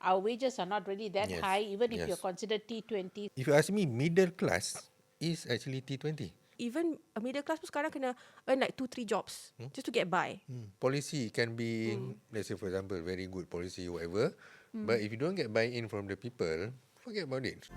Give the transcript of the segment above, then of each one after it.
our wages are not really that Yes, high, even if you're yes. considered T20. If you ask me, middle class is actually T20. Even a middle class pun sekarang kena earn like 2-3 jobs just to get by. Policy can be, let's say for example, very good policy, whatever. But if you don't get buy-in from the people, forget about it.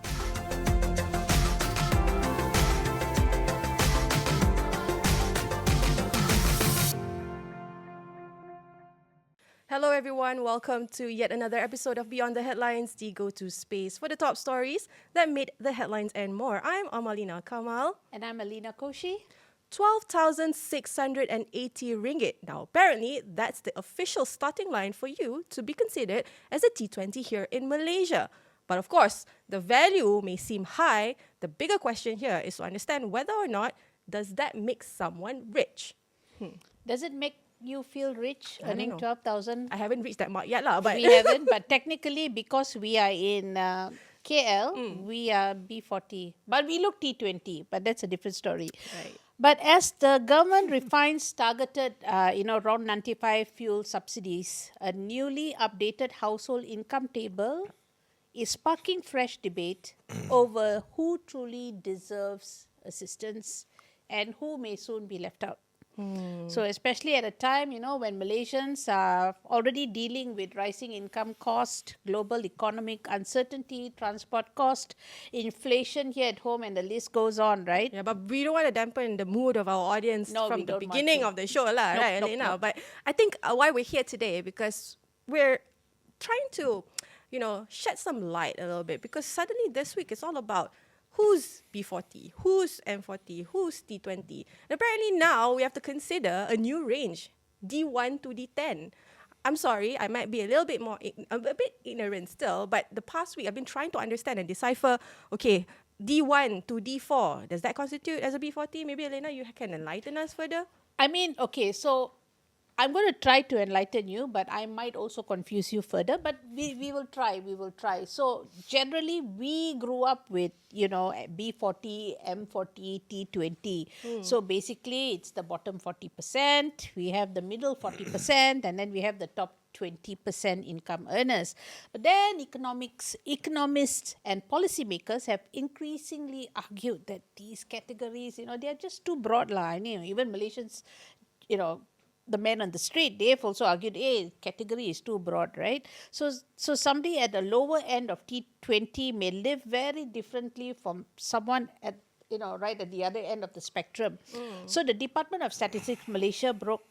Hello everyone, welcome to yet another episode of Beyond the Headlines, the go-to space for the top stories that made the headlines and more. I'm Amalina Kamal. And I'm Alina Koshi. 12,680 ringgit. Now, apparently, that's the official starting line for you to be considered as a T20 here in Malaysia. But of course, the value may seem high. The bigger question here is to understand whether or not does that make someone rich. Does it make you feel rich I don't earning know. 12,000? I haven't reached that mark yet, lah. But We haven't, but technically because we are in KL, we are B40. But we look T20, but that's a different story. Right. But as the government refines targeted, around 95 fuel subsidies, a newly updated household income table is sparking fresh debate over who truly deserves assistance and who may soon be left out. So especially at a time, when Malaysians are already dealing with rising income cost, global economic uncertainty, transport cost, inflation here at home, and the list goes on, right? yeah, but we don't want to dampen the mood of our audience No, we from the don't want beginning to. of the show, lah, Nope, right, nope, Elena? nope. But I think why we're here today because we're trying to, shed some light a little bit because suddenly this week it's all about who's B40, who's M40, who's T20. And apparently now we have to consider a new range, D1 to D10. I'm sorry, I might be a little bit a bit ignorant still, but the past week I've been trying to understand and decipher, okay, D1 to D4, does that constitute as a B40? Maybe Elena, you can enlighten us further. I mean, okay, so I'm going to try to enlighten you, but I might also confuse you further. But we will try. So generally, we grew up with, B40, M40, T20. So basically, it's the bottom 40%. We have the middle 40%, and then we have the top 20% income earners. But then economists and policymakers have increasingly argued that these categories, they are just too broad. Even Malaysians, the men on the street, they've also argued, category is too broad, right? So somebody at the lower end of T20 may live very differently from someone at, right at the other end of the spectrum. So the Department of Statistics Malaysia broke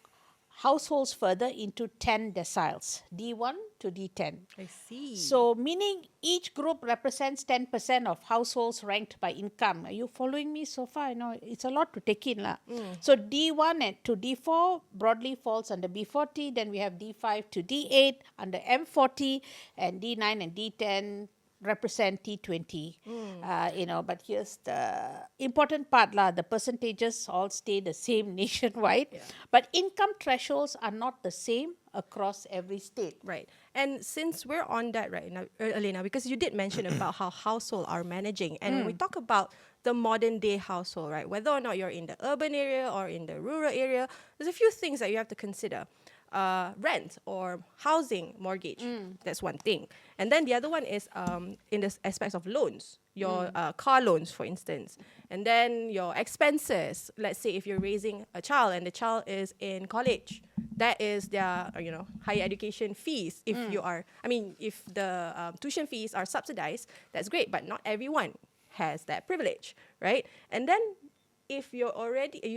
households further into 10 deciles, D1 to D10. I see. So, meaning each group represents 10% of households ranked by income. Are you following me so far? It's a lot to take in. So, D1 to D4 broadly falls under B40. Then we have D5 to D8 under M40. And D9 and D10 represent T20. But here's the important part. The percentages all stay the same nationwide. Yeah. But income thresholds are not the same across every state. Right. And since we're on that right now, Elena, because you did mention about how households are managing, and when we talk about the modern day household, right, whether or not you're in the urban area or in the rural area, there's a few things that you have to consider. Rent or housing mortgage, that's one thing. And then the other one is in the aspects of loans, your car loans, for instance. And then your expenses, let's say if you're raising a child and the child is in college, that is their, higher education fees. If you are, if the tuition fees are subsidized, that's great, but not everyone has that privilege, right? And then if you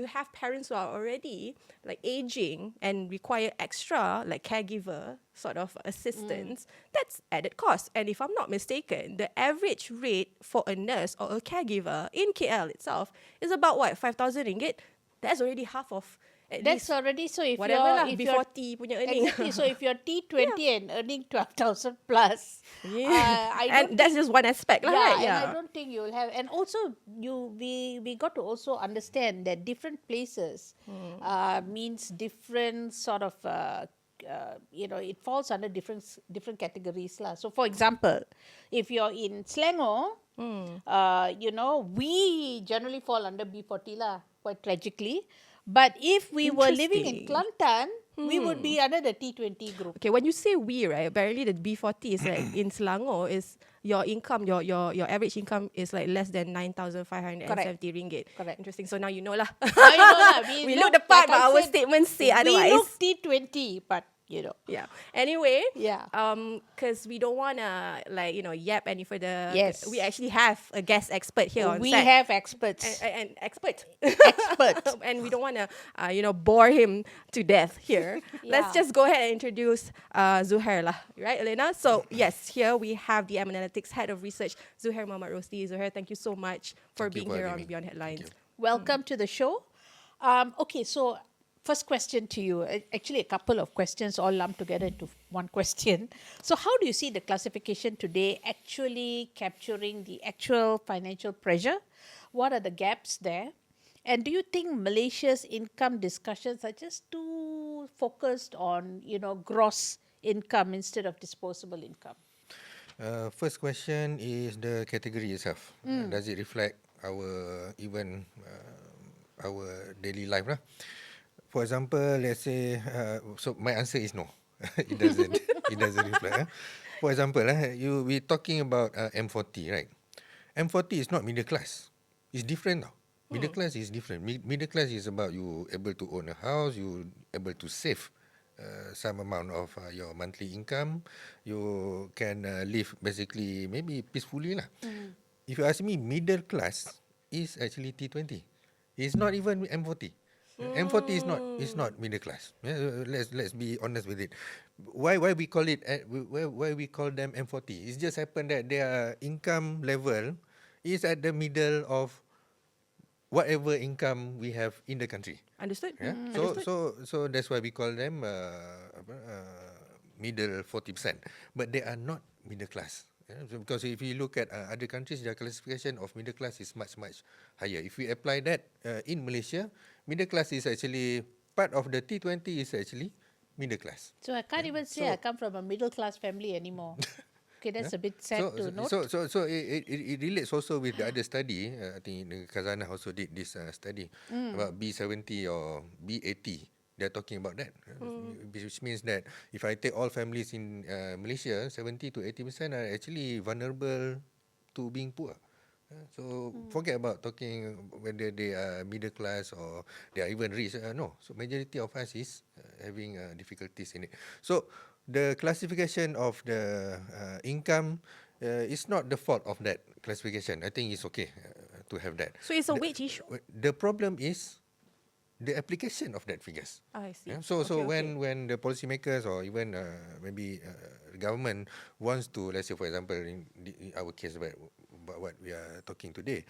have parents who are already like aging and require extra like caregiver sort of assistance, that's added cost. And if I'm not mistaken, the average rate for a nurse or a caregiver in KL itself is about 5,000 ringgit. That's already half of at That's least already, so if whatever you're, lah, if B40 punya earning. exactly, so if you're T20 and earning 12,000 plus, And that's just one aspect, lah, right? and I don't think you'll have, and also we got to also understand that different places means different sort of it falls under different categories lah. So for example, if you're in Selangor, we generally fall under B40 lah, quite tragically. But if we were living in Kelantan, We would be under the T20 group. Okay, when you say we, right, apparently the B40 is like in Selangor is your income, your average income is like less than 9,570 ringgit. Correct. Interesting. So now you know lah. Now you know lah, We look the part, like I but our said, statements say we otherwise. look T20, but you know. Yeah. Anyway, Yeah. because we don't wanna like yap any further. Yes. We actually have a guest expert here on We set. have experts. An expert. Expert. And we don't want to, bore him to death here. Let's Yeah. just go ahead and introduce Zuhair lah, right, Elena? So yes, here we have the Analytics Head of Research, Zuhair Muhammad Rosli. Zuhair, thank you so much for Thank you being for here on having me. Beyond Headlines. Welcome to the show. Okay, so first question to you. Actually, a couple of questions all lumped together into one question. So, how do you see the classification today actually capturing the actual financial pressure? What are the gaps there? And do you think Malaysia's income discussions are just too focused on, gross income instead of disposable income? First question is the category itself. Does it reflect our our daily life lah? For example, let's say, so my answer is no. It doesn't. It doesn't reflect. For example, we talking about M40, right? M40 is not middle class. It's different now. Middle class is different. Middle class is about you able to own a house, you able to save some amount of your monthly income. You can live basically maybe peacefully lah. If you ask me, middle class is actually T20. It's not even M40. M40 is not middle class. Yeah, let's be honest with it. Why we call it why we call them M40? It's just happened that their income level is at the middle of whatever income we have in the country. Understood? Yeah. So that's why we call them middle 40%. But they are not middle class. Yeah, so because if you look at other countries, their classification of middle class is much higher. If we apply that in Malaysia, middle class is actually part of the T20 is actually middle class. So, I can't even say I come from a middle class family anymore. Okay, that's a bit sad to note. So it relates also with the other study. I think the Kazana also did this study about B70 or B80. They're talking about that, which means that if I take all families in Malaysia, 70 to 80% are actually vulnerable to being poor. So forget about talking whether they are middle class or they are even rich. No, so majority of us is having difficulties in it. So the classification of the income is not the fault of that classification. I think it's okay to have that. So it's a wage issue. The problem is the application of that figures. I see. Yeah? So when the policymakers or even maybe the government wants to, let's say for example in our case about what we are talking today,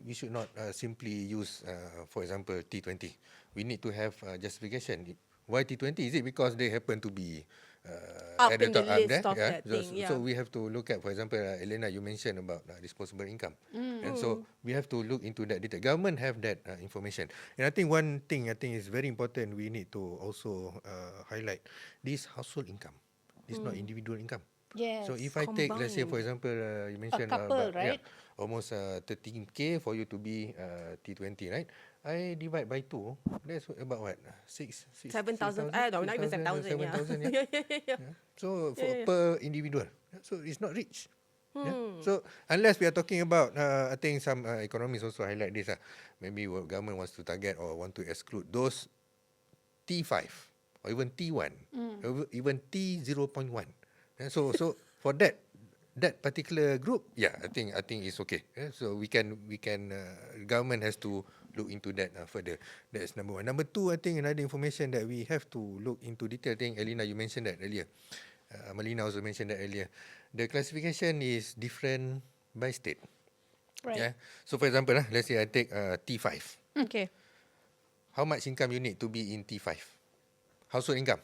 we should not simply use for example T20. We need to have justification. Why T20? Is it because they happen to be Up at the in top the up list there? of that So, thing, yeah. so we have to look at, for example, Elena, you mentioned about disposable income, and so we have to look into that detail. Government have that information, and I think one thing is very important. We need to also highlight this household income. It's not individual income. Yes. So if I take, let's say for example, you mentioned couple, about, right? almost 13K for you to be T20, right? I divide by 2. That's about what? 7,000. No, not even 7,000. Yeah. 7,000, yeah. Yeah. So per individual, so it's not rich. Yeah? So unless we are talking about, I think some economists also highlight this. Maybe government wants to target or want to exclude those T5 or even T1, or even T0.1. Yeah? So for that particular group, yeah, I think it's okay. Yeah? So we can government has to look into that further. That's number one. Number two, I think another information that we have to look into detail. I think Elena, you mentioned that earlier. Malina also mentioned that earlier. The classification is different by state. Right. Yeah. So for example, let's say I take T5. Okay. How much income you need to be in T5? Household income.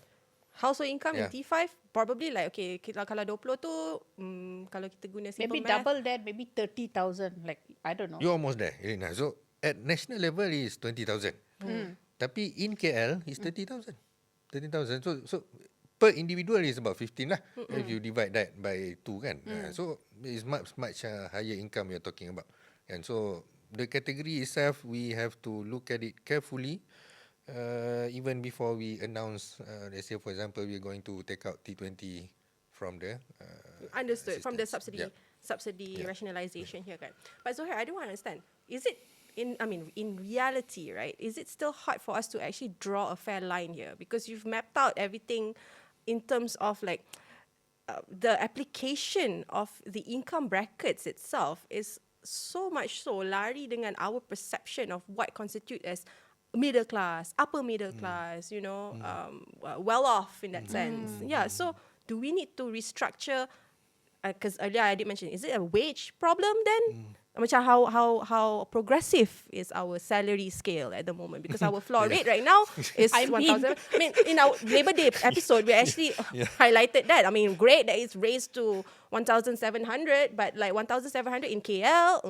Household income in Yeah. T5 probably like kalau 20 tu kalau kita guna simple Maybe math, double that, maybe 30,000. Like, I don't know. You're almost there, Elena. So at national level is 20,000. Tapi in KL is 30,000. 30,000. So per individual is about 15 lah. If you divide that by 2 kan. So it's much higher income you're talking about. And so the category itself, we have to look at it carefully even before we announce, let's say for example, we're going to take out T20 from the Understood. From the assistance. subsidy Yeah. rationalization here, kan? But Zohair, I do understand. Is it in reality, right? Is it still hard for us to actually draw a fair line here? Because you've mapped out everything in terms of like the application of the income brackets itself is so much so lari dengan our perception of what constitute as middle class, upper middle class, well off in that sense. Yeah. So do we need to restructure? Because earlier I did mention, is it a wage problem then? Macam how progressive is our salary scale at the moment? Because our floor rate right now is I mean- 1,000. I mean, in our Labor Day episode, we actually highlighted that. I mean, great that it's raised to 1,700, but like 1,700 in KL.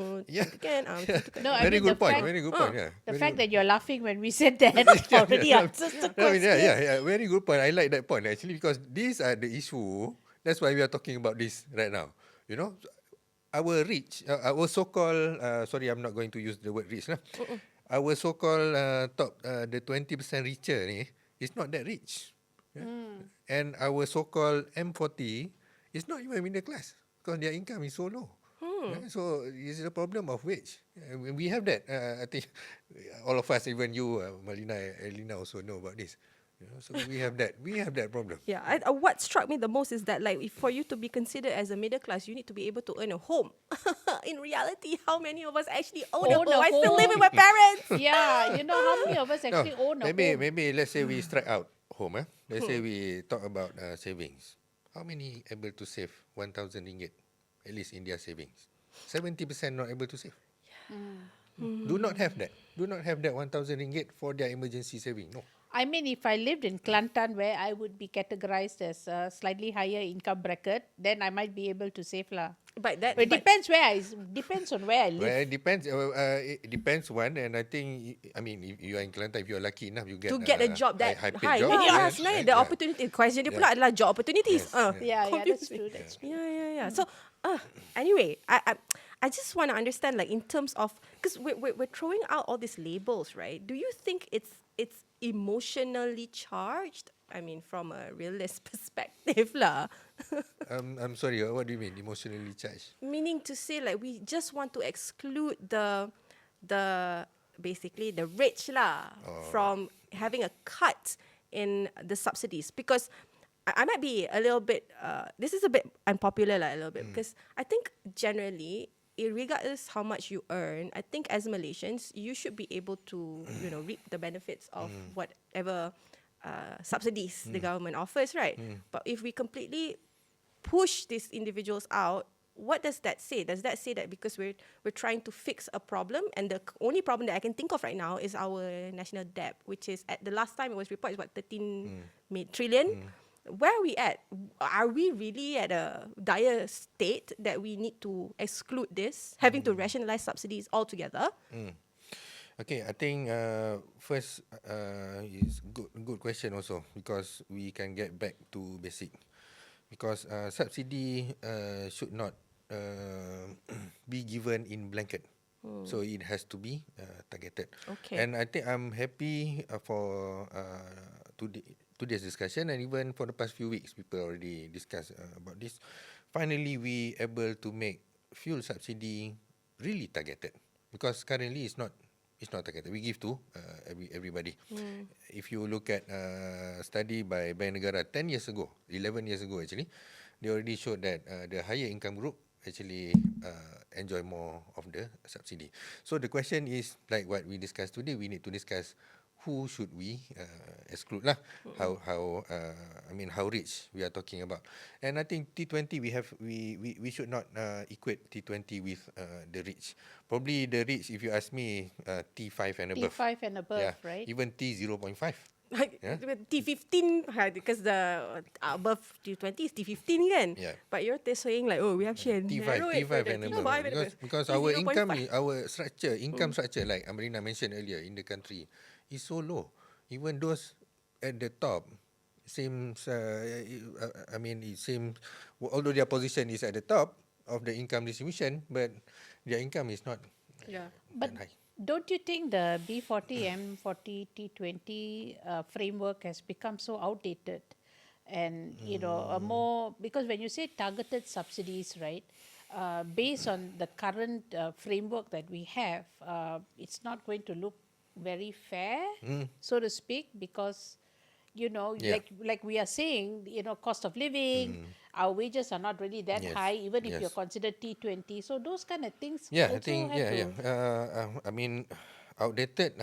No, I Very mean good the point. fact, Very good point. Yeah. the Very fact good. that you're laughing when we said that already answers the I mean, question. yeah. Very good point. I like that point actually because these are the issue. That's why we are talking about this right now. You know, our rich, our so-called, sorry, I'm not going to use the word rich. Lah. Our so-called top, the 20% richer ni, is not that rich. Yeah? And our so-called M40 is not even middle class because their income is so low. Yeah? So it's the problem of wage. We have that. I think all of us, even you, Malina, Elina also know about this. You know, so we have that. We have that problem. Yeah, what struck me the most is that like for you to be considered as a middle class, you need to be able to earn a home. In reality, how many of us actually own a Own home? a I still live home. with my parents. Yeah, you know how many of us No, actually own a home? maybe let's say we strike out home. Let's say we talk about savings. How many able to save 1,000 ringgit at least in their savings? 70% not able to save. Do not have that. Do not have that 1,000 ringgit for their emergency saving. No. I mean, if I lived in Kelantan, where I would be categorized as a slightly higher income bracket, then I might be able to save lah. But that But it depends depends on where I live. Well, it depends. It depends one, and I think I mean if you are in Kelantan, if you are lucky enough, you get to get a job that high-paid high. job. Yeah, yes, sebenarnya right, the yeah. opportunity question dia pula adalah job opportunities. Yes, Yeah, that's confusing. true. That's true. Yeah. So, anyway, I just want to understand, like, in terms of, because we're throwing out all these labels, right? Do you think it's emotionally charged? I mean, from a realist perspective, lah. I'm sorry. What do you mean emotionally charged? Meaning to say, like, we just want to exclude the basically the rich lah from having a cut in the subsidies, because I might be a little bit this is a bit unpopular lah, a little bit, because I think generally, regardless how much you earn, I think as Malaysians you should be able to reap the benefits of whatever subsidies the government offers, right? But if we completely push these individuals out, what does that say? Does that say that because we're trying to fix a problem, and the only problem that I can think of right now is our national debt, which is at the last time it was reported is what 13 trillion. Where are we at? Are we really at a dire state that we need to exclude this, having to rationalize subsidies altogether? Okay, I think first is good question also, because we can get back to basic, because subsidy should not be given in blanket. So it has to be targeted. Okay. And I think I'm happy for today's discussion, and even for the past few weeks, people already discussed about this. Finally, we able to make fuel subsidy really targeted, because currently it's not targeted. We give to everybody. If you look at study by Bank Negara 10 years ago, 11 years ago actually, they already showed that the higher income group actually enjoy more of the subsidy. So the question is, like what we discussed today, we need to discuss who should we exclude lah? How how rich we are talking about. And I think T20 we should not equate T20 with the rich. Probably the rich, if you ask me, T5 and above. T5 and above, Yeah, right? even T0.5. Yeah. T15, because the above T20 is T15 kan? Yeah. But you're saying like, oh, we have to narrow it T5 further. and above. Because our T0.5. income, our structure, income structure, like Amarina mentioned earlier, in the country, is so low. Even those at the top seems, it seems, although their position is at the top of the income distribution, but their income is not But that high. Don't you think the B40, M40, T20 framework has become so outdated? And, a more, because when you say targeted subsidies, right, based on the current framework that we have, it's not going to look very fair, so to speak, because Yeah. like we are saying, cost of living, our wages are not really that Yes. high, even if you're Yes. considered T20. So those kind of things Yeah, I also think have to. I mean, outdated.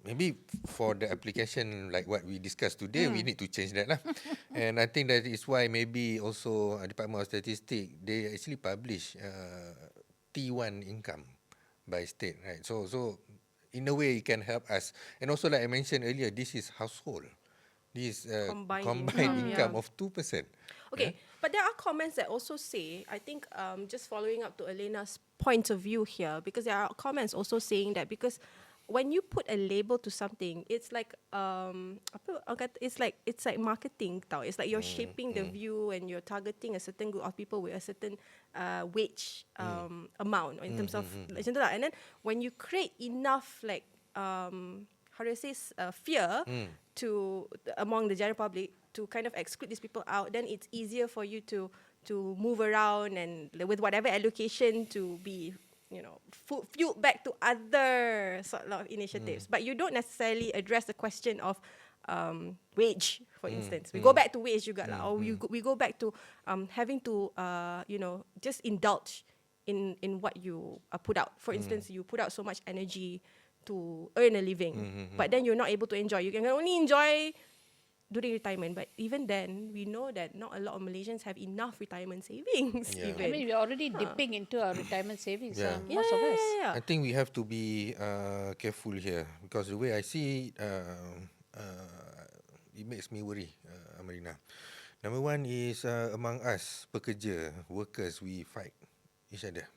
Maybe for the application like what we discussed today, we need to change that lah. And I think that is why maybe also Department of Statistics they actually publish T1 income by state, right? So in a way it can help us. And also like I mentioned earlier, this is household. This Combined combined income, income yeah. of 2%. Okay, but there are comments that also say, I think, just following up to Elena's point of view here, because there are comments also saying that because when you put a label to something, it's like it's like marketing tau. It's like you're shaping the view and you're targeting a certain group of people with a certain wage amount in terms of macam tu lah. And then when you create enough like how do I say fear to among the general public to kind of exclude these people out, then it's easier for you to move around and with whatever allocation to be fueled back to other sort of initiatives. But you don't necessarily address the question of wage, for instance. We go back to wage juga lah, or we go back to having to just indulge in what you put out. For instance, you put out so much energy to earn a living, but then you're not able to enjoy. You can only enjoy during retirement, but even then, we know that not a lot of Malaysians have enough retirement savings. Yeah. I mean, we're already dipping into our retirement savings, Yeah. most of us. Yeah. I think we have to be careful here because the way I see it, it makes me worry, Amarina. Number one is among us, pekerja, workers, we fight each other.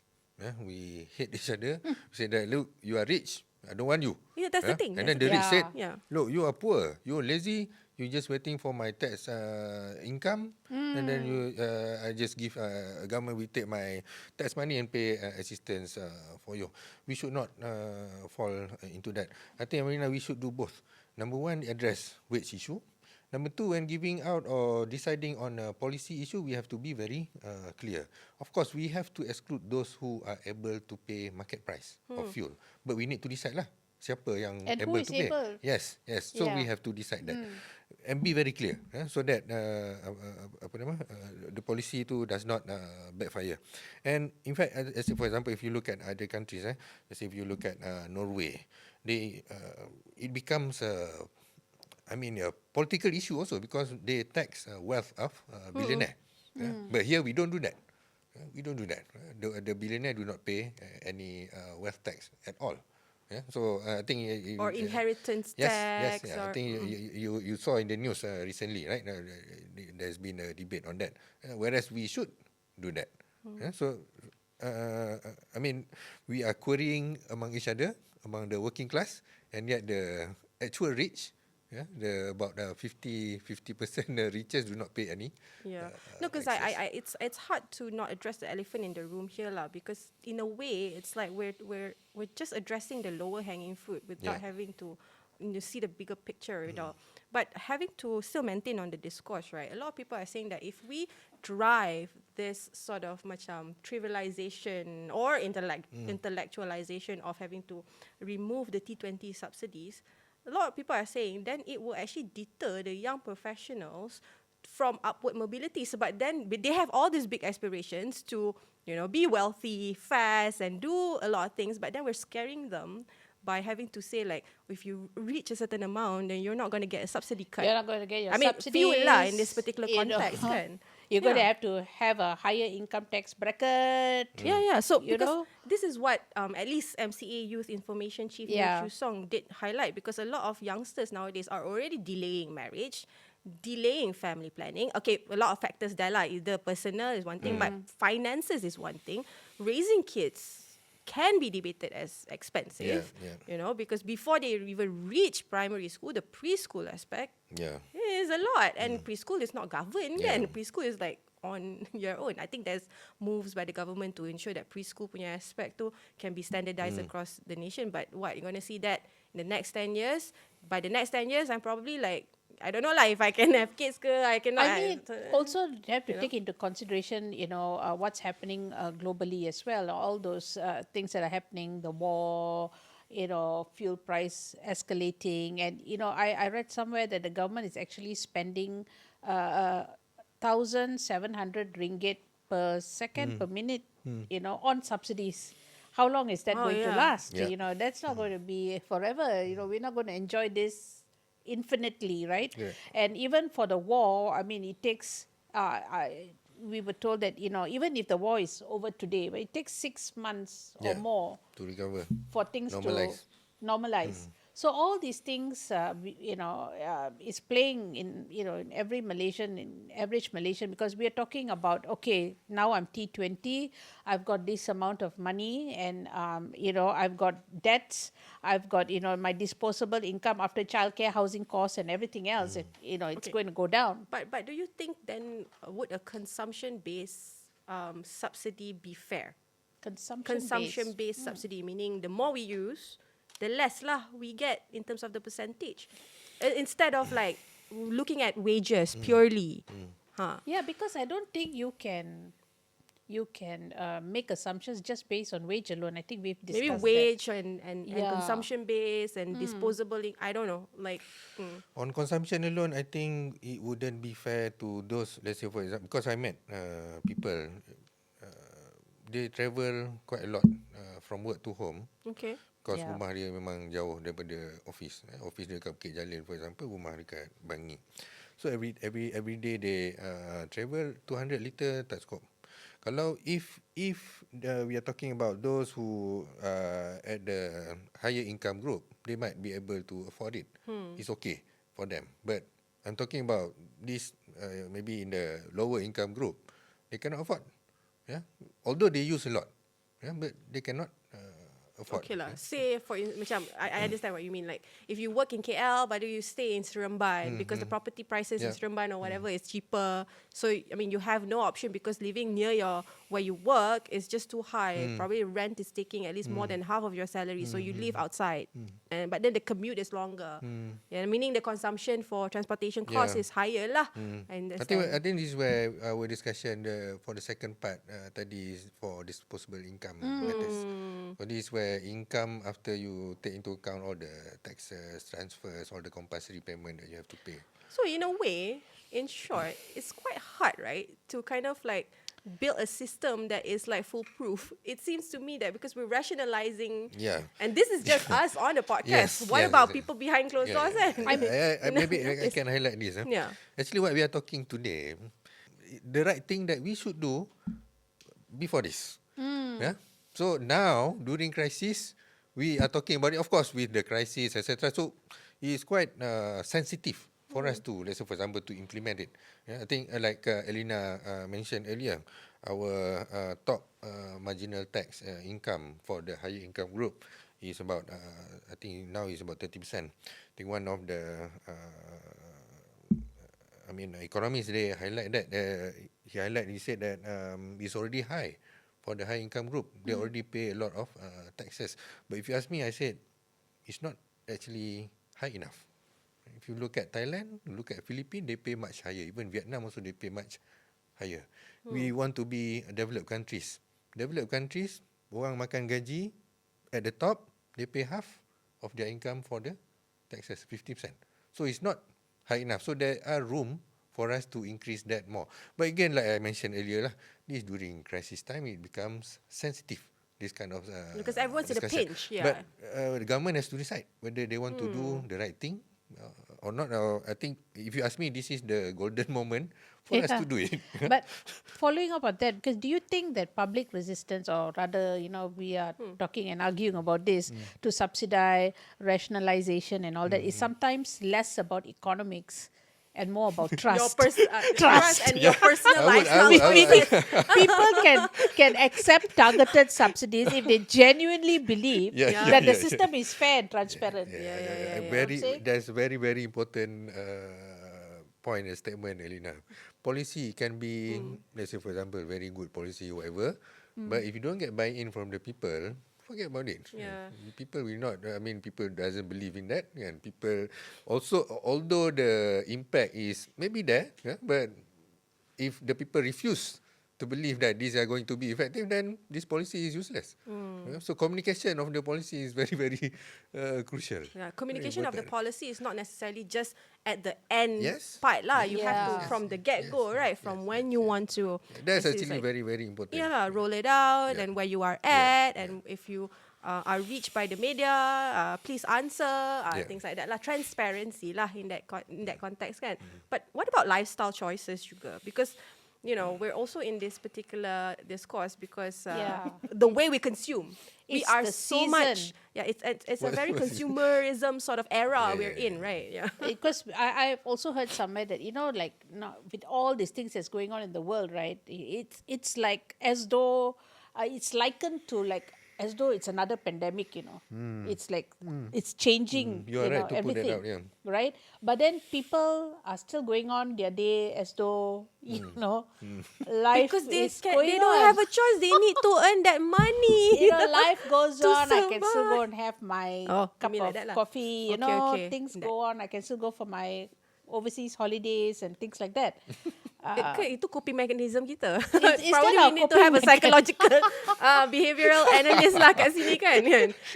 We hate each other. We say that, look, you are rich, I don't want you. Yeah, that's the thing. And That's then the the rich thing. said, Yeah. look, you are poor, you are lazy, you just waiting for my tax income, and then I just give government will take my tax money and pay assistance for you. We should not fall into that. I think Marina, we should do both. Number one, address wage issue. Number two, when giving out or deciding on a policy issue, we have to be very clear. Of course, we have to exclude those who are able to pay market price of fuel. But we need to decide lah, siapa yang And who able is to pay. able? Yes. So we Yeah. have to decide that. And be very clear, so that the policy tu does not backfire. And in fact, as for example, if you look at other countries, let's say if you look at Norway, it becomes a political issue also because they tax wealth of billionaire. But here we don't do that. We don't do that. The billionaire do not pay any wealth tax at all. So I think Or inheritance yes, tax. I Or, think you saw in the news recently, right? There's been a debate on that. Whereas we should do that. So I mean, we are querying among each other, among the working class, and yet the actual rich. The about 50% the richest do not pay any. Yeah. No, because it's hard to not address the elephant in the room here lah. Because in a way, it's like we're just addressing the lower hanging fruit without having to see the bigger picture. But having to still maintain on the discourse, right? A lot of people are saying that if we drive this sort of macam trivialization or intellectualization of having to remove the T20 subsidies, a lot of people are saying then it will actually deter the young professionals from upward mobility. So, but then they have all these big aspirations to, be wealthy, fast, and do a lot of things. But then we're scaring them by having to say like, if you reach a certain amount, then you're not going to get a subsidy cut. You're not going to get your fuel subsidies. lah in this particular context, kan? You're going to have a higher income tax bracket. Yeah. So You because know? this is what at least MCA Youth Information Chief Chu Song did highlight, because a lot of youngsters nowadays are already delaying marriage, delaying family planning. Okay, a lot of factors there lah. Either personal is one thing, but finances is one thing. Raising kids can be debated as expensive, because before they even reach primary school, the preschool aspect is a lot, and preschool is not governed. Yeah. And preschool is like on your own. I think there's moves by the government to ensure that preschool punya aspect tu can be standardized across the nation. But what, you're going to see that in the next 10 years? By the next 10 years, I'm probably like, I don't know lah if I can have kids ke, I cannot. I mean, also you have to take into consideration, what's happening globally as well. All those things that are happening, the war, fuel price escalating, and I read somewhere that the government is actually spending 1,700 ringgit per second per minute, on subsidies. How long is that Oh, going to yeah. last? Yeah. That's not going to be forever. We're not going to enjoy this infinitely, right? Yeah. And even for the war, I mean, it takes. We were told that even if the war is over today, but it takes 6 months or Yeah. more To recover. for things Normalize. to normalize. So all these things, is playing in every Malaysian, in average Malaysian, because we are talking about, okay, now I'm T20, I've got this amount of money, and I've got debts, I've got my disposable income after childcare, housing costs, and everything else. It's Okay. going to go down. But do you think then would a consumption-based subsidy be fair? Consumption-based subsidy, meaning the more we use, the less lah we get in terms of the percentage. Instead of like looking at wages purely. Huh. Yeah, because I don't think you can make assumptions just based on wage alone. I think we've discussed Maybe that. wage and Yeah. consumption-based and disposable, I don't know. Like, On consumption alone, I think it wouldn't be fair to those, let's say for example, because I met people, they travel quite a lot from work to home. okay. Because Yeah. rumah dia memang jauh daripada office. Office dia kat Bukit Jalil, for example, rumah dekat Bangi. So every day they travel 200 liter tak cukup. Kalau if we are talking about those who at the higher income group, they might be able to afford it. It's okay for them. But I'm talking about this maybe in the lower income group, they cannot afford. Yeah, although they use a lot, yeah, but they cannot afford. Okay lah. Yeah. Say for macam I understand what you mean. Like if you work in KL, but you stay in Seremban because the property prices in Yeah. Seremban or whatever is cheaper. So I mean you have no option because living near where you work is just too high. Probably rent is taking at least more than half of your salary. So you live outside, but then the commute is longer. Yeah, meaning the consumption for transportation cost Yeah. is higher lah. I I understand. think this is where our discussion for the second part tadi is for disposable income matters. So this is where income after you take into account all the taxes, transfers, all the compulsory payment that you have to pay. So in a way, in short, it's quite hard, right, to kind of like build a system that is like foolproof. It seems to me that because we're rationalizing, Yeah. and this is just us on the podcast. Yes, What yes, about yes. people behind closed doors? Maybe I can highlight this. Yeah. Actually, what we are talking today, the right thing that we should do before this. Yeah. So now during crisis, we are talking about it. Of course, with the crisis, etc. So it's quite sensitive for us to, let's say, for example, to implement it. Yeah, I think like Elena mentioned earlier, our top marginal tax income for the higher income group is about, I think now is about 30%. I think one of the economists, they highlight that. He said that it's already high for the high income group. They already pay a lot of taxes. But if you ask me, I said it's not actually high enough. If you look at Thailand, look at Philippines, they pay much higher. Even Vietnam also, they pay much higher. We want to be developed countries. Developed countries, orang makan gaji at the top, they pay half of their income for the taxes, 50%. So it's not high enough. So there are room for us to increase that more. But again, like I mentioned earlier, this during crisis time, it becomes sensitive. This kind of Because everyone's in a discussion. pinch, yeah. But the government has to decide whether they want to do the right thing or not. I think if you ask me, this is the golden moment for us to do it. But following up on that, because do you think that public resistance, or rather, we are talking and arguing about this to subsidize rationalization and all that, is sometimes less about economics and more about trust. Trust and your personalized I would- People can accept targeted subsidies if they genuinely believe Yeah, that the yeah. system is fair and transparent. yeah. Very, I'm saying? that's very, very important point and statement, Elena. policy can be, let's say for example, very good policy, whatever. But if you don't get buy-in from the people, forget about it. Yeah. People will not. I mean, people doesn't believe in that. And people also, although the impact is maybe there, yeah, but if the people refuse to believe that these are going to be effective, then this policy is useless. So communication of the policy is very, very crucial. Yeah, Very communication of the important. policy is not necessarily just at the end Yes. part lah. You have to Yes, from the get-go, right? From when you want to. That's this is actually very, very important. Yeah, roll it out Yeah. and where you are Yeah, at, and if you are reached by the media, please answer, Yeah. things like that lah. Transparency lah in that context kan. But what about lifestyle choices juga? Because we're also in this particular discourse because Yeah. the way we consume. We It's are the so much. season. Yeah, it's a very consumerism sort of era we're in, right? Yeah. Because I've also heard somewhere that like now with all these things that's going on in the world, right? It's like as though it's likened to like as though it's another pandemic. It's like it's changing. You are right to put that everything, out, yeah. right? But then people are still going on their day as though life Because they is going they don't on. have a choice. They need to earn that money. Life goes To on. I can still survive. go and have my Oh, you cup mean of like that lah. coffee. Okay, okay. Things That. go on. I can still go for my overseas holidays and things like that. Itu coping mechanism kita. It's Probably kind of we need to coping have a psychological behavioral analyst lah kat sini kan.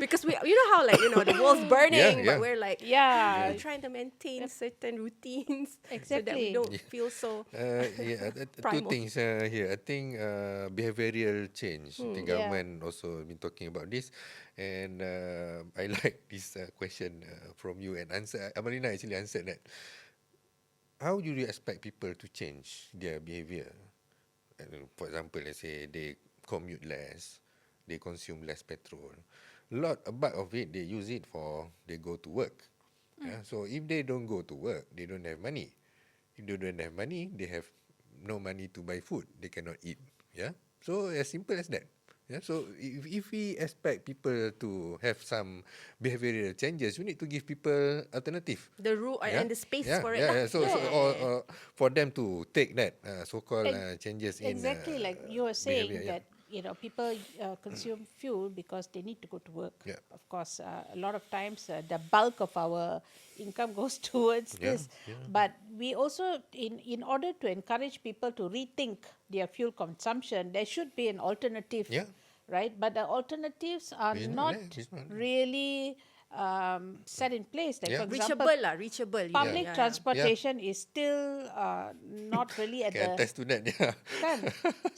Because we, how like the world's burning, Yeah. but we're like Yeah. we're trying to maintain certain routines so that Exactly. we don't feel so. Two Primal. things here. I think behavioral change. I think Yeah. government also been talking about this, and I like this question from you and answer. Amalina actually answered that. How do you expect people to change their behavior? For example, let's say they commute less, they consume less petrol. A bulk of it they use it for they go to work. Yeah? So if they don't go to work, they don't have money. If they don't have money, they have no money to buy food. They cannot eat. Yeah. So as simple as that. Yeah. So if we expect people to have some behavioral changes, we need to give people alternative. The rule and the space for it. Yeah. lah. So or for them to take that so-called changes in Exactly like you were saying behavior, that people consume fuel because they need to go to work. Yeah. Of course, a lot of times the bulk of our income goes towards Yeah, this. But we also, in order to encourage people to rethink their fuel consumption, there should be an alternative, Yeah. right? But the alternatives are It's not not there, it's not there. really set in place. Like Yeah. for example, Reachable. public Yeah. transportation is still not really at Can the attest to that. Yeah. kan?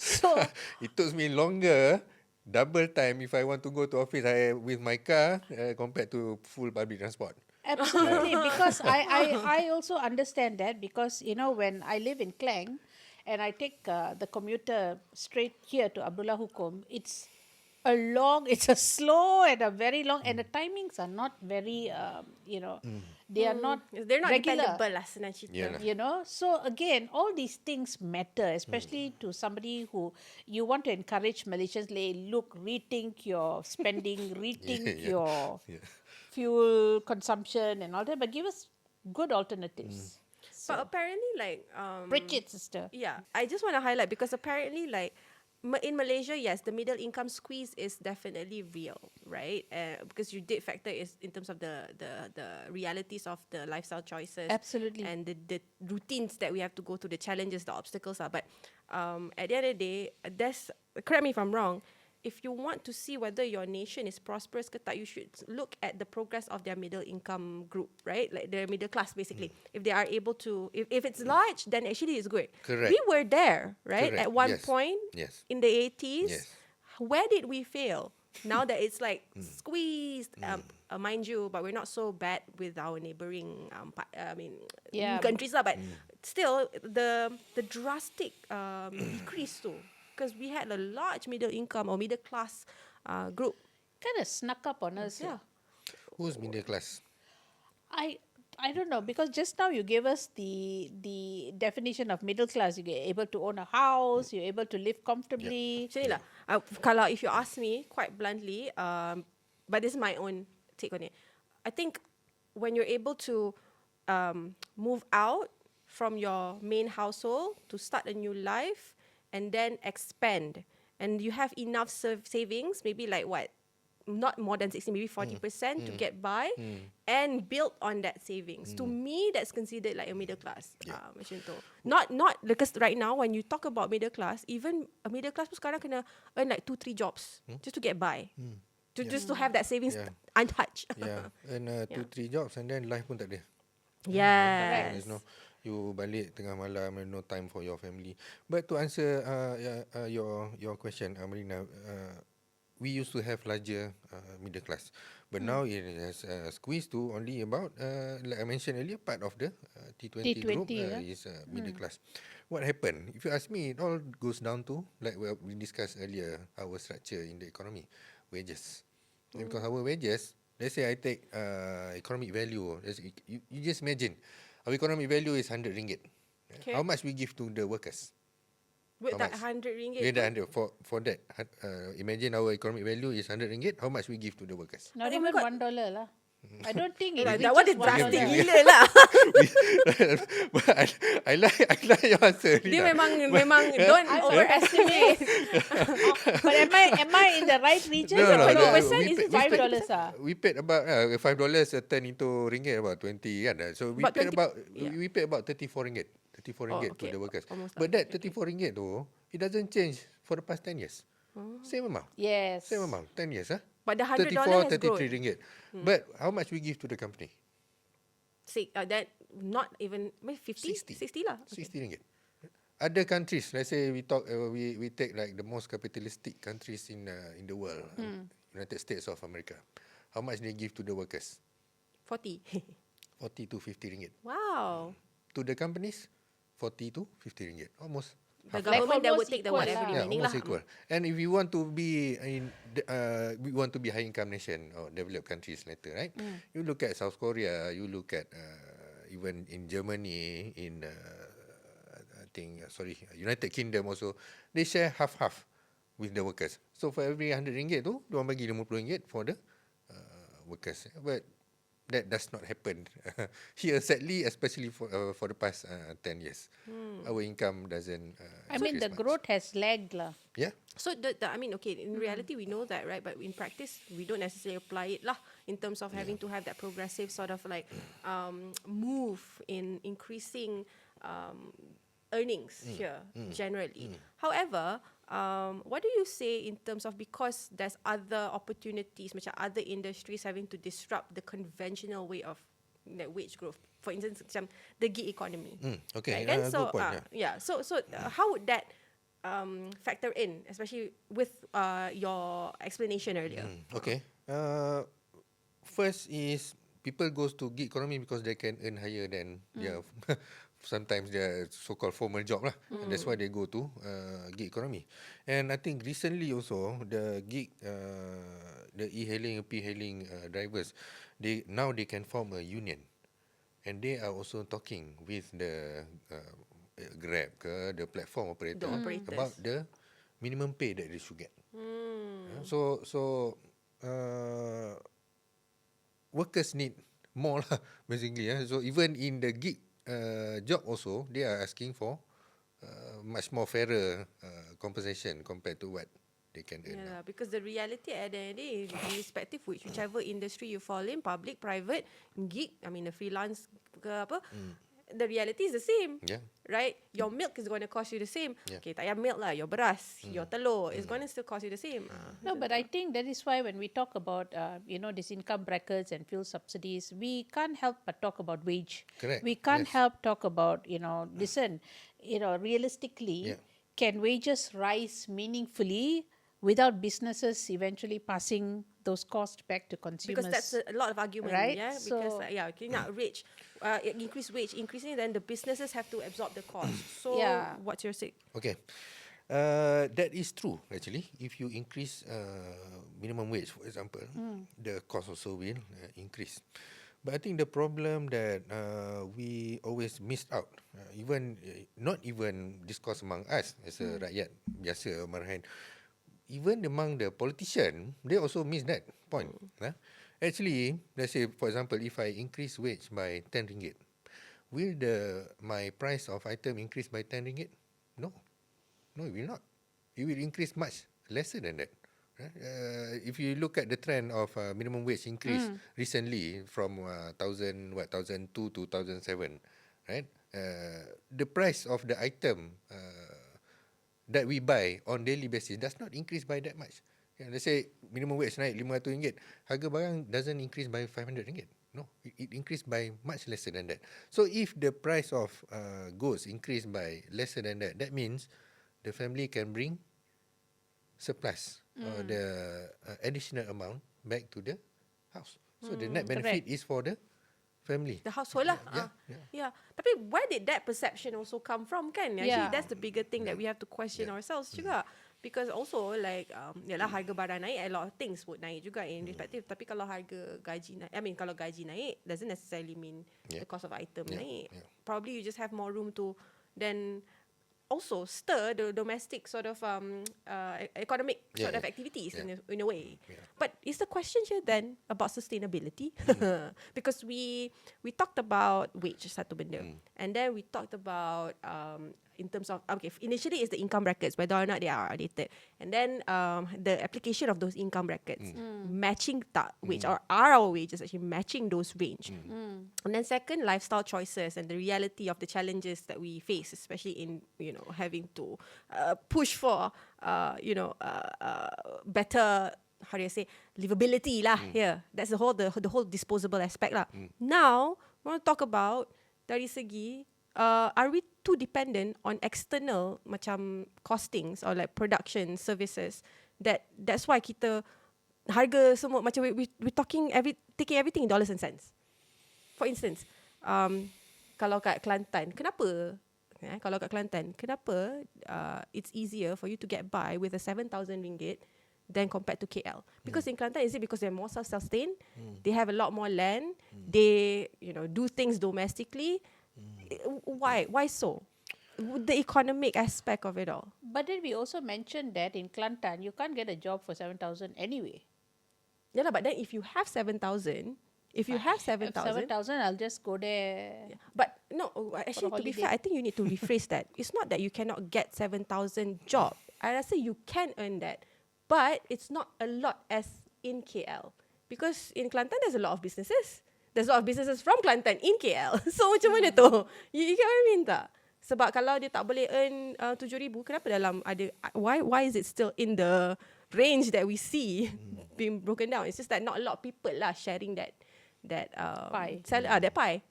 So It took me longer, double time if I want to go to office with my car compared to full public transport. absolutely, because I also understand that because when I live in Klang and I take the commuter straight here to Abdullah Hukum, it's a slow and a very long, and the timings are not very they are not They're not regular. dependable lah senang cerita. Yeah. So again, all these things matter, especially to somebody who you want to encourage Malaysians. Look, rethink your spending, rethink your fuel consumption and all that, but give us good alternatives. But apparently Preach it, sister. Yeah, I just want to highlight because apparently in Malaysia, yes, the middle income squeeze is definitely real, right? Because you did factor is in terms of the realities of the lifestyle choices, Absolutely. and the routines that we have to go through, the challenges, the obstacles are. But at the end of the day, correct me if I'm wrong. If you want to see whether your nation is prosperous ke tak, you should look at the progress of their middle income group, right? Like their middle class, basically. If they are able to, if it's large, then actually it's good. Correct. We were there, right? Correct. At one Yes. point Yes. in the 80s. Yes. Where did we fail? Now that it's like squeezed, mind you, but we're not so bad with our neighboring, Yeah. countries lah. But still, the drastic decrease too, because we had a large middle income or middle class group. Kind of snuck up on us. Yeah. Who's middle class? I don't know, because just now you gave us the definition of middle class. You're able to own a house, you're able to live comfortably. Actually lah, kalau if you ask me quite bluntly, but this is my own take on it. I think when you're able to move out from your main household to start a new life and then expand. And you have enough savings, maybe like what? Not more than 60, maybe 40% to get by and build on that savings. To me, that's considered like a middle class. Macam tu. Not because right now when you talk about middle class, even a middle class pun sekarang kena earn like 2-3 jobs just to get by. Just to have that savings untouched. And 2-3 jobs and then life pun tak ada. Yes. There's no, you balik tengah malam and no time for your family. But to answer your question, Marina, we used to have larger middle class, but now it has squeezed to only about, like I mentioned earlier, part of the T20 group is middle class. What happened? If you ask me, it all goes down to, like we discussed earlier, our structure in the economy, wages. Because our wages, let's say I take economic value, you just imagine, our economic value is RM100. Okay. How much we give to the workers? With How that much? RM100. With that 100 for that, imagine our economic value is RM100. How much we give to the workers? Not Oh my even God. $1 lah. I don't think it That one is reaches drastic $1. gila lah. But I like your answer. Dia Rina. memang don't I overestimate. But am I in the right region? No, or no, no? we Is it pay- $5? We paid about $5 turn into ringgit about 20 kan. So we About paid 20, about yeah. we paid about 34 ringgit. 34 ringgit to okay. the workers. Almost But done. that 34 ringgit though, it doesn't change for the past 10 years. Same amount. Yes. Same amount. 10 years, huh? But the $100 34, has 33 grown. ringgit. But how much we give to the company? That not even 50? 60 lah. 60 ringgit. Other countries, let's say we talk, we take like the most capitalistic countries in the world, United States of America. How much they give to the workers? 40. 40 to 50 ringgit. Wow. To the companies, 40 to 50 ringgit. Almost. The half. government that almost would take the equal whatever lah. Yeah, remaining almost lah. equal. And if we want to be we want to be high income nation or developed countries later, right? You look at South Korea, you look at even in Germany, in I think United Kingdom also, they share half with the workers. So for every 100 ringgit tu, diorang bagi 50 ringgit for the workers. But that does not happen here, sadly, especially for the past 10 years. Our income doesn't. I mean, increase the much. growth has lagged lah. Yeah. So I mean, okay, in reality we know that, right? But in practice we don't necessarily apply it lah in terms of having to have that progressive sort of like move in increasing earnings here generally. However, what do you say in terms of, because there's other opportunities, macam other industries having to disrupt the conventional way of like wage growth? For instance, macam the gig economy. Okay, Right? Then good point. So how would that factor in, especially with your explanation earlier? Okay. First is people goes to gig economy because they can earn higher than their sometimes their so-called formal job lah. And that's why they go to gig economy. And I think recently also the gig, the e-hailing, P-hailing drivers, they can form a union, and they are also talking with the Grab ke, the platform operator, The operators. about the minimum pay that they should get. So workers need more lah, basically. So even in the gig job also, they are asking for much more fairer compensation compared to what they can earn. Yeah, because the reality at the end of the day is irrespective whichever industry you fall in, public, private, gig, I mean the freelance ke apa, the reality is the same. Yeah. Right? Your milk is going to cost you the same. Yeah. Okay, tak payah milk lah, your beras, your telur is going to still cost you the same. No, but I think that is why when we talk about these income brackets and fuel subsidies, we can't help but talk about wage. Correct, We can't yes. help talk about listen, realistically, Yeah. can wages rise meaningfully without businesses eventually passing those costs back to consumers? Because that's a lot of argument, Right? yeah. Because So- you not rich, increase wage, increasing, then the businesses have to absorb the cost. So, Yeah. what's your say? Okay. That is true actually. If you increase minimum wage, for example, the cost also will increase. But I think the problem that we always missed out, not even discuss among us as a rakyat biasa, marahan, even among the politician, they also miss that point. Actually, let's say for example, if I increase wage by 10 ringgit, will my price of item increase by 10 ringgit? No. No, it will not. It will increase much lesser than that. Right? If you look at the trend of minimum wage increase recently from 2002 to 2007, right? The price of the item that we buy on daily basis does not increase by that much. Let's say minimum wage naik RM500, harga barang doesn't increase by RM500. No, it increased by much lesser than that. So if the price of goods increase by lesser than that, that means the family can bring surplus or the additional amount back to the house. So the net benefit is for the family. The household lah. Yeah. Tapi where did that perception also come from kan? Actually, Yeah. that's the bigger thing that we have to question ourselves juga. Because also like, yalah harga barang naik, a lot of things would naik juga in respective. Tapi kalau harga gaji naik, kalau gaji naik, doesn't necessarily mean the cost of item naik. Probably you just have more room to then also stir the domestic sort of economic sort of activities in a way. But is the question here then about sustainability? Because we talked about wage satu benda, and then we talked about in terms of initially it's the income brackets, whether or not they are outdated, and then the application of those income brackets matching tak wage, or are our wages actually matching those range? And then second, lifestyle choices and the reality of the challenges that we face, especially in having to push for better, how do you say, livability lah. Here, that's the whole disposable aspect lah. Now we want to talk about dari segi are we too dependent on external macam costings or like production services, that's why kita harga semua macam we taking everything in dollars and cents. For instance, kalau kat Kelantan, kenapa it's easier for you to get by with a 7,000 ringgit than compared to KL? Because in Kelantan, is it because they're more self-sustained? They have a lot more land. They do things domestically. Why so? The economic aspect of it all. But then we also mentioned that in Kelantan, you can't get a job for 7,000 anyway. Yeah, but then if you have 7,000, If 7,000, I'll just go there. But no, actually, to be fair, I think you need to rephrase that. It's not that you cannot get 7,000 job. I say you can earn that, but it's not a lot as in KL. Because in Kelantan, there's a lot of businesses. There's a lot of businesses from Kelantan in KL. So macam mana tu? You get what I mean tak? Sebab kalau dia tak boleh earn 7,000, kenapa dalam ada, why is it still in the range that we see being broken down? It's just that not a lot of people lah sharing that pie. That pie.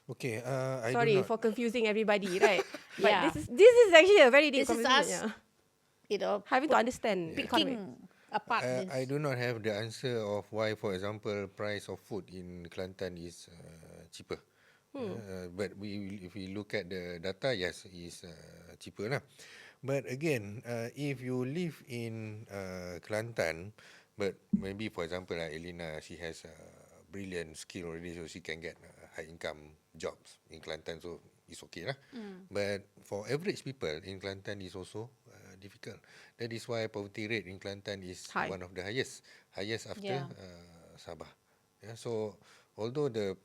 Okay, Sorry for confusing everybody, right? But Yeah. this is actually a very deep This is conversation. us, Having to understand picking apart this. I do not have the answer of why, for example, price of food in Kelantan is cheaper. But if we look at the data, yes, it's cheaper lah. But again, if you live in Kelantan, but maybe for example, Elena, she has a brilliant skill already, so she can get high income jobs in Kelantan, so it's okay lah. But for average people in Kelantan is also difficult. That is why poverty rate in Kelantan is High. one of the highest after Sabah. Yeah, so although the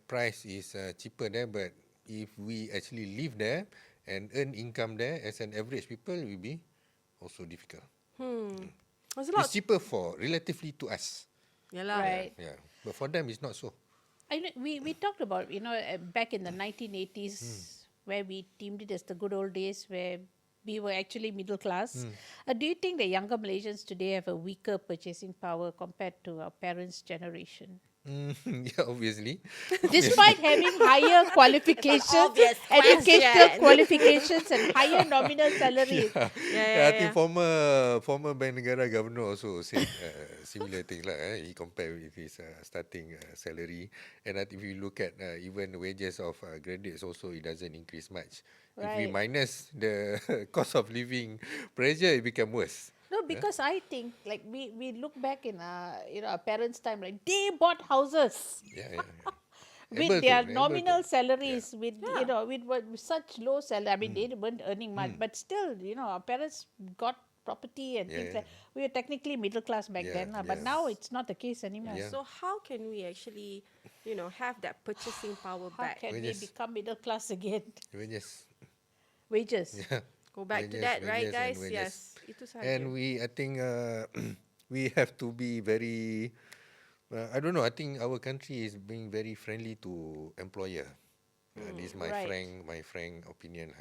price is cheaper there, but if we actually live there and earn income there as an average people, it will be also difficult. There's a lot. It's cheaper for relatively to us. Yalah. Right. Yeah, but for them it's not so. I know, we talked about, back in the 1980s, where we deemed it as the good old days, where we were actually middle class. Do you think the younger Malaysians today have a weaker purchasing power compared to our parents' generation? Yeah, obviously. Despite having higher qualifications, obvious educational question. qualifications and higher nominal salaries. I think former Bank Negara governor also said similar things lah. He compared with his starting salary, and if you look at even wages of graduates also, it doesn't increase much. If we Right. minus the cost of living pressure, it become worse. No, because I think like we look back in our parents' time, like they bought houses Yeah. with Able their to. nominal salaries, with with such low salary. I mean, they weren't earning much, but still, our parents got property and things like. We were technically middle class back then, but now it's not the case anymore. Yeah. So how can we actually, have that purchasing power How back. can we Wages. become middle class again? Wages. Wages. Yeah. Go back to Wages, that, right, wages and guys? wages. Yes, itu sahaja. And I think we have to be very, I don't know, I think our country is being very friendly to employer. This is Right. my frank opinion.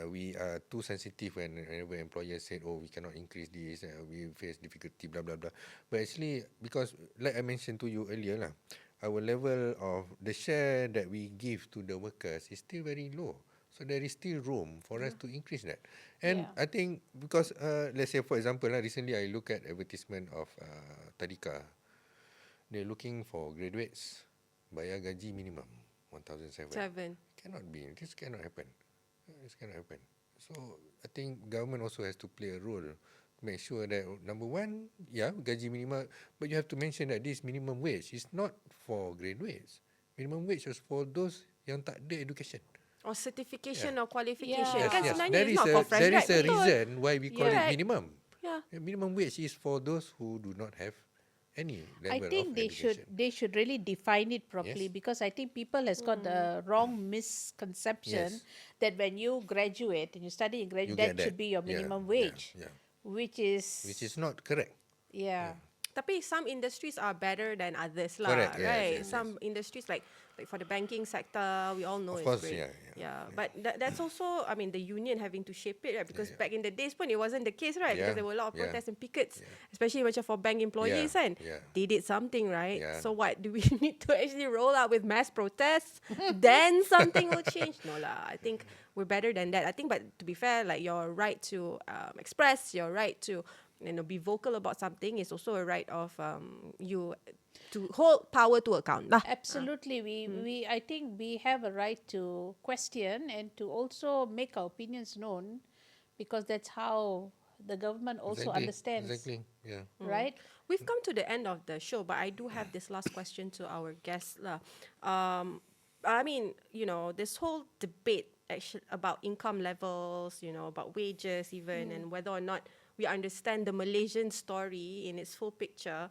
We are too sensitive whenever employers said, oh, we cannot increase this, we face difficulty, blah, blah, blah. But actually, because like I mentioned to you earlier, lah, our level of the share that we give to the workers is still very low. So there is still room for us to increase that. And Yeah. I think because, let's say for example, recently I look at advertisement of Tadika. They're looking for graduates, bayar gaji minimum 1,700. 7. Cannot be. This cannot happen. This cannot happen. So I think government also has to play a role to make sure that number one, yeah, gaji minimum, but you have to mention that this minimum wage is not for graduates. Minimum wage is for those yang tak ada education. Or certification Yeah. or qualification. Yeah. Kan Yes, sebenarnya there it's is not a for fresh there is grad. a Betul. reason why we call Yeah. it minimum. Yeah. Minimum wage is for those who do not have any I level think of they education. should really define it properly, Yes. because I think people has got the wrong misconception Yes. that when you graduate and you study in You graduate, get that should be your Yeah, minimum yeah, wage, yeah. which is Which is not correct. yeah. Tapi some industries are better than others lah, Correct, yes, right? yes, Some industries like for the banking sector, we all know Of it's course, great. yeah. But that's also, I mean, the union having to shape it, right? Because Yeah. back in the days when it wasn't the case, right? Because Yeah, there were a lot of yeah, protests and pickets, yeah. especially macam for bank employees, Yeah, and yeah. they did something, right? Yeah. So what, do we need to actually roll out with mass protests? Then something will change? No lah. I think we're better than that. I think, but to be fair, like your right to express, your right to be vocal about something is also a right of you to hold power to account lah. Absolutely, we I think we have a right to question and to also make our opinions known, because that's how the government also understands, Exactly. Yeah. right? We've come to the end of the show, but I do have this last question to our guests lah. I mean, this whole debate actually about income levels, about wages even, and whether or not we understand the Malaysian story in its full picture,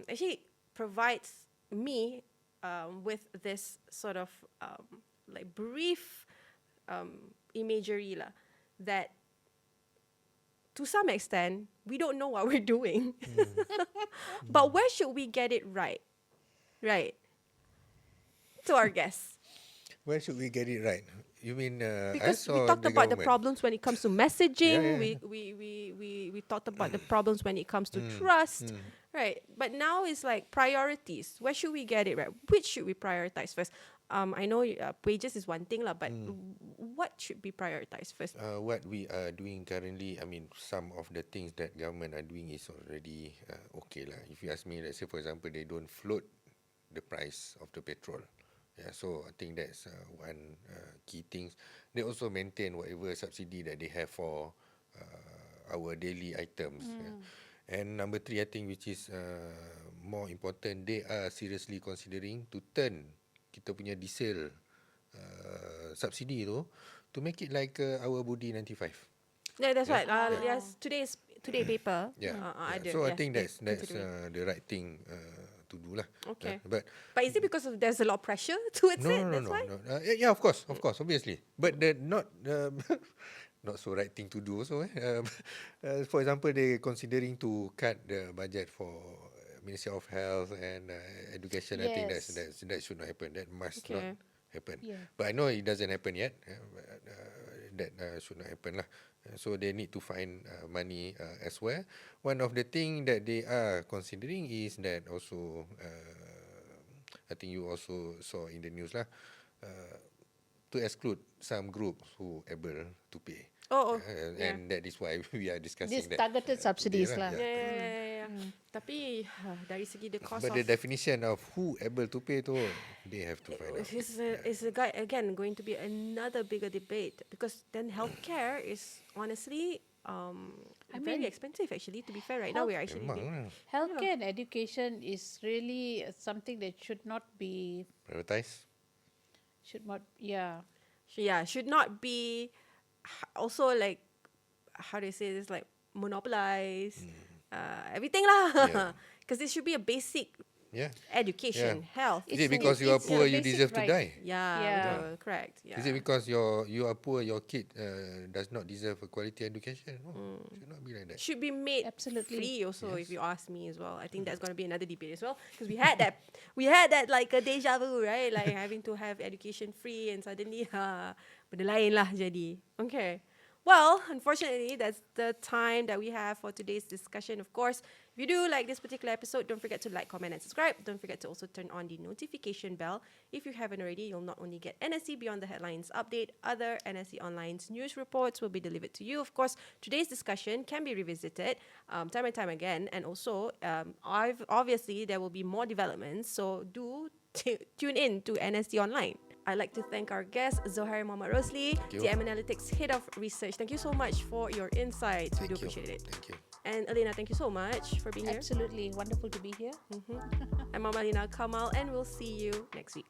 actually provides me with this sort of like brief imagery lah, that to some extent we don't know what we're doing. But where should we get it right? Right. To our guests. Where should we get it right? You mean Because us we or talked the about the government? problems when it comes to messaging. Yeah, yeah. We talked about the problems when it comes to trust. Right. But now it's like priorities. Where should we get it right? Which should we prioritize first? I know wages is one thing lah, but what should be prioritized first? What we are doing currently, I mean, some of the things that government are doing is already okay lah. If you ask me, let's say for example, they don't float the price of the petrol. Yeah, so I think that's one key things. They also maintain whatever subsidy that they have for our daily items. Yeah. And number 3, I think, which is more important, they are seriously considering to turn kita punya diesel subsidy tu to make it like our Budi 95. Yeah, that's Yeah. right. Yes, today paper. Yeah. ada, So I yes, think they that's considering. the right thing to do lah. Okay. But But is it because of there's a lot of pressure towards it? no. That's why? Yeah, of course, obviously. But the not not so right thing to do also. For example, they considering to cut the budget for Ministry of Health and Education. I think Yes. that should not happen. That must Okay. not happen. Yeah. But I know it doesn't happen yet. But, that should not happen lah. So they need to find money elsewhere. One of the thing that they are considering is that also, I think you also saw in the news lah, to exclude some groups who able to pay. Oh, And that is why we are discussing These that. targeted subsidies today lah. yeah. Tapi dari segi the cost But of the definition of who able to pay tu, they have to find out. is again going to be another bigger debate, because then healthcare is honestly very mean, expensive actually. To be fair, right now we're actually Memang lah. Healthcare and education is really something that should not be Prioritize. should not yeah should not be also like, how do you say this, like monopolize everything lah. Yeah. Because it should be a basic Yeah. education, health. Is it because you are it's poor a you basic deserve to right. die? Yeah, Yeah. betul, correct. Yeah. Is it because you are poor, your kid does not deserve a quality education? No, should not be like that. should be made Absolutely. free also, if you ask me as well. I think that's going to be another debate as well, because we had that like a deja vu, right? Like having to have education free, and suddenly benda lain lah jadi. Okay. Well, unfortunately, that's the time that we have for today's discussion. Of course, if you do like this particular episode, don't forget to like, comment, and subscribe. Don't forget to also turn on the notification bell. If you haven't already, you'll not only get NSC Beyond the Headlines update, other NSC Online's news reports will be delivered to you. Of course, today's discussion can be revisited time and time again. And also, obviously, there will be more developments. So do tune in to NSC Online. I'd like to thank our guest, Zohair Muhammad Rosli, you. TM Analytics Head of Research. Thank you so much for your insights. We do Thank you. appreciate it. Thank you. And Elena, thank you so much for being here. Absolutely wonderful to be here. I'm Mama Lina Kamal, and we'll see you next week.